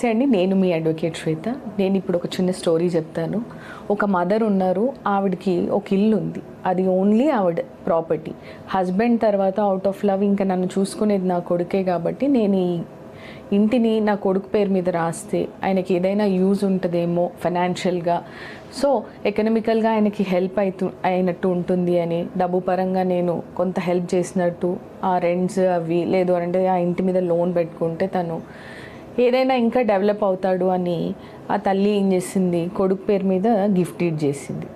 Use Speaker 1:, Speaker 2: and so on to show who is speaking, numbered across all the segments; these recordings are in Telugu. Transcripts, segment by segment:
Speaker 1: నమస్తే అండి, నేను మీ అడ్వకేట్ శ్వేత. నేను ఇప్పుడు ఒక చిన్న స్టోరీ చెప్తాను. ఒక మదర్ ఉన్నారు, ఆవిడకి ఒక ఇల్లు ఉంది, అది ఓన్లీ ఆవిడ ప్రాపర్టీ. హస్బెండ్ తర్వాత అవుట్ ఆఫ్ లవ్ ఇంకా నన్ను చూసుకునేది నా కొడుకే కాబట్టి నేను ఈ ఇంటిని నా కొడుకు పేరు మీద రాస్తే ఆయనకి ఏదైనా యూజ్ ఉంటుందేమో ఫైనాన్షియల్గా, సో ఎకనామికల్గా ఆయనకి హెల్ప్ అయినట్టు ఉంటుంది అని డబ్బు పరంగా నేను కొంత హెల్ప్ చేసినట్టు, ఆ రెంట్స్ అవి లేదు అంటే ఆ ఇంటి మీద లోన్ పెట్టుకుంటే తను ఏదైనా ఇంకా డెవలప్ అవుతాడు అని ఆ తల్లి ఏం చేసింది, కొడుకు పేరు మీద గిఫ్ట్ డీడ్ చేసింది.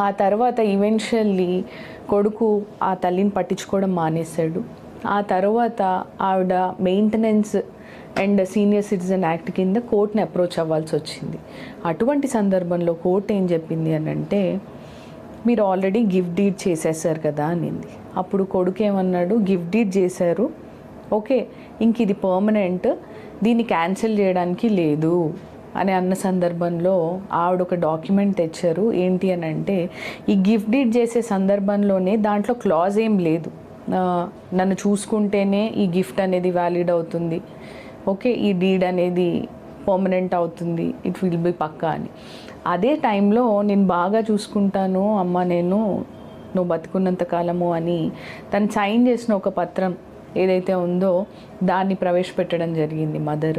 Speaker 1: ఆ తర్వాత ఈవెన్చువల్లీ కొడుకు ఆ తల్లిని పట్టించుకోవడం మానేశాడు. ఆ తర్వాత ఆవిడ maintenance and senior citizen act కింద కోర్టుని అప్రోచ్ అవ్వాల్సి వచ్చింది. అటువంటి సందర్భంలో కోర్టు ఏం చెప్పింది అని అంటే, మీరు ఆల్రెడీ గిఫ్ట్ డీడ్ చేసేసారు కదా అనింది. అప్పుడు కొడుకు ఏమన్నాడు, గిఫ్ట్ డీడ్ చేశారు, ఓకే, ఇంక ఇది పర్మనెంట్, దీన్ని క్యాన్సిల్ చేయడానికి లేదు అని అన్న సందర్భంలో ఆవిడ ఒక డాక్యుమెంట్ తెచ్చారు. ఏంటి అని అంటే, ఈ గిఫ్ట్ డీడ్ చేసే సందర్భంలోనే దాంట్లో క్లాజ్ ఏం లేదు, నన్ను చూసుకుంటేనే ఈ గిఫ్ట్ అనేది వ్యాలిడ్ అవుతుంది, ఓకే, ఈ డీడ్ అనేది పర్మనెంట్ అవుతుంది, ఇట్ విల్ బి పక్కా అని. అదే టైంలో నేను బాగా చూసుకుంటాను అమ్మ, నువ్వు బతుకున్నంత కాలము అని తను సైన్ చేసిన ఒక పత్రం ఏదైతే ఉందో దాన్ని ప్రవేశపెట్టడం జరిగింది మదర్.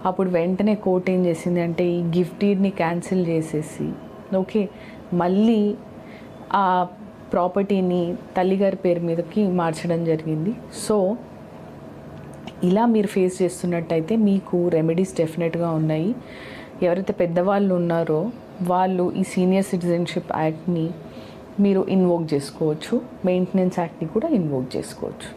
Speaker 1: అప్పుడు వెంటనే కోర్టు ఏం చేసింది అంటే, ఈ గిఫ్ట్ డీడ్ని క్యాన్సిల్ చేసేసి ఓకే మళ్ళీ ఆ ప్రాపర్టీని తల్లిగారి పేరు మీదకి మార్చడం జరిగింది. సో ఇలా మీరు ఫేస్ చేస్తున్నట్టయితే మీకు రెమెడీస్ డెఫినెట్గా ఉన్నాయి. ఎవరైతే పెద్దవాళ్ళు ఉన్నారో వాళ్ళు ఈ సీనియర్ సిటిజన్షిప్ యాక్ట్ని మీరు ఇన్వోక్ చేసుకోవచ్చు, మెయింటెనెన్స్ యాక్ట్ని కూడా ఇన్వోక్ చేసుకోవచ్చు.